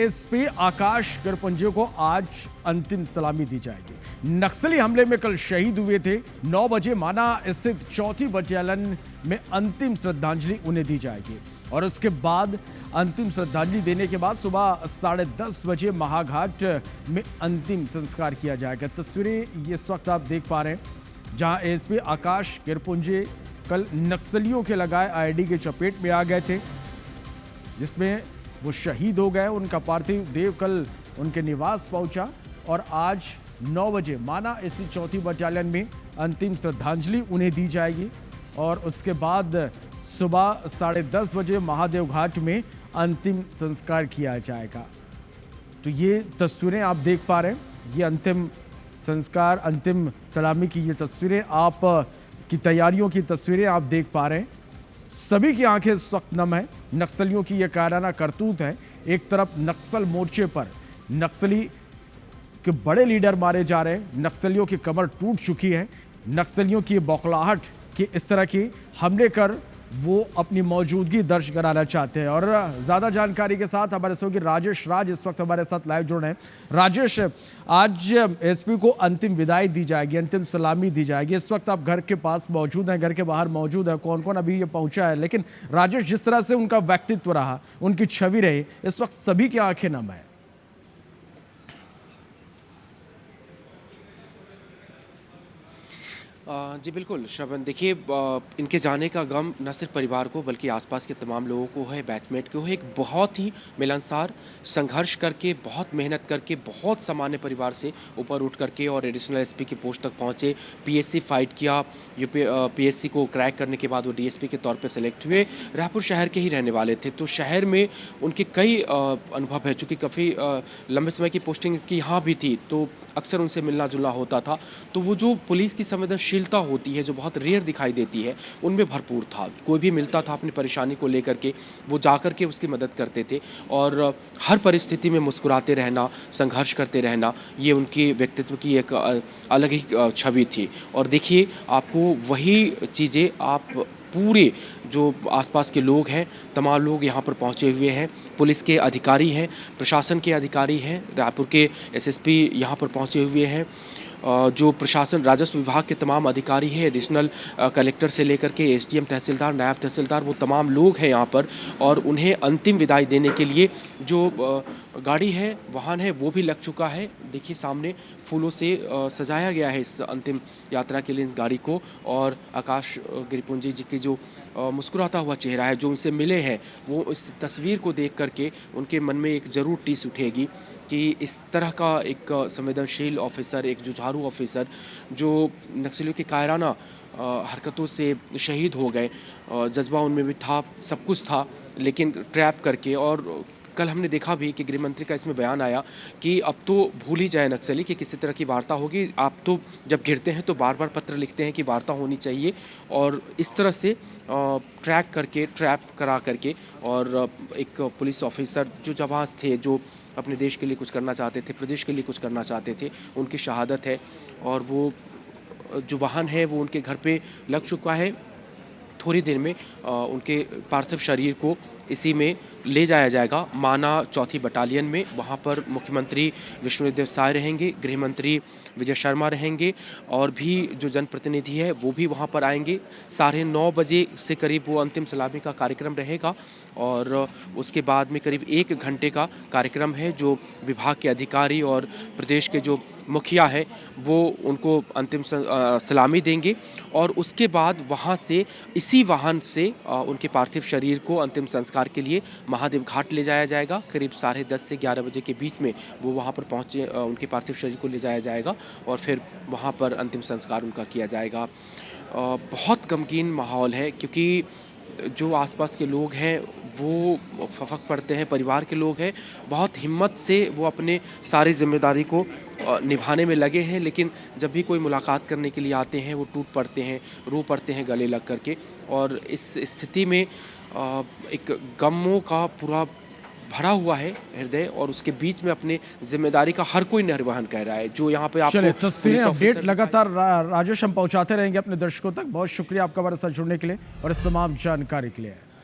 ASP आकाश गिरपुंजे को आज अंतिम सलामी दी जाएगी। नक्सली हमले में कल शहीद हुए थे। 9 बजे माना स्थित 4थी बटालियन में अंतिम श्रद्धांजलि उन्हें दी जाएगी और उसके बाद अंतिम श्रद्धांजलि देने के बाद सुबह 10:30 बजे महाघाट में अंतिम संस्कार किया जाएगा। तस्वीरें इस वक्त आप देख पा रहे हैं जहां एएसपी आकाश गिरपुंजे कल नक्सलियों के लगाए आईडी की चपेट में आ गए थे, जिसमें वो शहीद हो गए। उनका पार्थिव देह कल उनके निवास पहुंचा और आज 9 बजे माना स्थित 4थी बटालियन में अंतिम श्रद्धांजलि उन्हें दी जाएगी और उसके बाद सुबह 10:30 बजे महादेव घाट में अंतिम संस्कार किया जाएगा। तो ये तस्वीरें आप देख पा रहे हैं, ये अंतिम संस्कार, अंतिम सलामी की ये तस्वीरें, आप की तैयारियों की तस्वीरें आप देख पा रहे हैं। सभी की आंखें इस वक्त नम है। नक्सलियों की यह कायराना करतूत है। एक तरफ नक्सल मोर्चे पर नक्सली के बड़े लीडर मारे जा रहे हैं, नक्सलियों की कमर टूट चुकी है। नक्सलियों की बौखलाहट कि इस तरह की हमले कर वो अपनी मौजूदगी दर्ज कराना चाहते हैं। और ज़्यादा जानकारी के साथ हमारे सहयोगी राजेश राज इस वक्त हमारे साथ लाइव जुड़ रहे हैं। राजेश, आज एसपी को अंतिम विदाई दी जाएगी, अंतिम सलामी दी जाएगी। इस वक्त आप घर के पास मौजूद हैं, घर के बाहर मौजूद हैं, कौन कौन अभी ये पहुंचा है? लेकिन राजेश, जिस तरह से उनका व्यक्तित्व रहा, उनकी छवि रही, इस वक्त सभी की आंखें नम है। जी बिल्कुल श्रवण, देखिए इनके जाने का गम न सिर्फ परिवार को बल्कि आसपास के तमाम लोगों को है, बैचमेट को है। एक बहुत ही मिलनसार संघर्ष करके, बहुत मेहनत करके, बहुत सामान्य परिवार से ऊपर उठ करके और एडिशनल एसपी की पोस्ट तक पहुंचे। पीएससी फाइट किया, पीएससी को क्रैक करने के बाद वो डीएसपी के तौर पे सेलेक्ट हुए। रायपुर शहर के ही रहने वाले थे, तो शहर में उनके कई अनुभव है। चूँकि काफ़ी लंबे समय की पोस्टिंग की यहाँ भी थी, तो अक्सर उनसे मिलना जुलना होता था। तो वो जो पुलिस की संवेदनशीलता होती है, जो बहुत रेयर दिखाई देती है, उनमें भरपूर था। कोई भी मिलता था अपनी परेशानी को लेकर के, वो जाकर के उसकी मदद करते थे और हर परिस्थिति में मुस्कुराते रहना, संघर्ष करते रहना, ये उनके व्यक्तित्व की एक अलग ही छवि थी। और देखिए, आपको वही चीज़ें आप पूरे जो आसपास के लोग हैं, तमाम लोग यहाँ पर पहुँचे हुए हैं। पुलिस के अधिकारी हैं, प्रशासन के अधिकारी हैं, रायपुर के एसएसपी यहाँ पर पहुँचे हुए हैं। जो प्रशासन, राजस्व विभाग के तमाम अधिकारी हैं, एडिशनल कलेक्टर से लेकर के एसडीएम, तहसीलदार, नायब तहसीलदार, वो तमाम लोग हैं यहाँ पर। और उन्हें अंतिम विदाई देने के लिए जो गाड़ी है, वाहन है, वो भी लग चुका है। देखिए सामने फूलों से सजाया गया है इस अंतिम यात्रा के लिए गाड़ी को। और आकाश गिरपुंजे जी की जो मुस्कुराता हुआ चेहरा है, जो उनसे मिले हैं, वो इस तस्वीर को देख करके उनके मन में एक ज़रूर टीस उठेगी कि इस तरह का एक संवेदनशील ऑफिसर, एक जुझारू ऑफिसर जो नक्सलियों के कायराना हरकतों से शहीद हो गए। जज्बा उनमें भी था, सब कुछ था, लेकिन ट्रैप करके। और कल हमने देखा भी कि गृह मंत्री का इसमें बयान आया कि अब तो भूल ही जाए नक्सली कि किसी तरह की वार्ता होगी। आप तो जब घिरते हैं तो बार बार पत्र लिखते हैं कि वार्ता होनी चाहिए, और इस तरह से ट्रैक करके, ट्रैप करा करके, और एक पुलिस ऑफिसर जो जवान थे, जो अपने देश के लिए कुछ करना चाहते थे, प्रदेश के लिए कुछ करना चाहते थे, उनकी शहादत है। और वो जो वाहन है वो उनके घर पे लग चुका है। थोड़ी देर में उनके पार्थिव शरीर को इसी में ले जाया जाएगा माना 4थी बटालियन में। वहाँ पर मुख्यमंत्री विष्णुदेव साय रहेंगे, गृह मंत्री विजय शर्मा रहेंगे, और भी जो जनप्रतिनिधि है वो भी वहाँ पर आएंगे। 9:30 बजे से करीब वो अंतिम सलामी का कार्यक्रम रहेगा और उसके बाद में करीब 1 घंटे का कार्यक्रम है, जो विभाग के अधिकारी और प्रदेश के जो मुखिया है वो उनको अंतिम सलामी देंगे। और उसके बाद वहाँ से इसी वाहन से उनके पार्थिव शरीर को अंतिम संस्कार के लिए महादेव घाट ले जाया जाएगा। करीब 10:30 से 11 बजे के बीच में वो वहाँ पर पहुँचे, उनके पार्थिव शरीर को ले जाया जाएगा और फिर वहाँ पर अंतिम संस्कार उनका किया जाएगा। बहुत गमगीन माहौल है, क्योंकि जो आसपास के लोग हैं वो फफक पड़ते हैं, परिवार के लोग हैं, बहुत हिम्मत से वो अपने सारी जिम्मेदारी को निभाने में लगे हैं। लेकिन जब भी कोई मुलाकात करने के लिए आते हैं, वो टूट पड़ते हैं, रो पड़ते हैं गले लग करके। और इस स्थिति में एक गमों का पूरा भरा हुआ है हृदय, और उसके बीच में अपने जिम्मेदारी का हर कोई निर्वहन कर रहा है। जो यहाँ पे आपको तस्वीरें, अपडेट लगातार राजेश हम पहुंचाते रहेंगे अपने दर्शकों तक। बहुत शुक्रिया आपका हमारे साथ जुड़ने के लिए और इस तमाम जानकारी के लिए।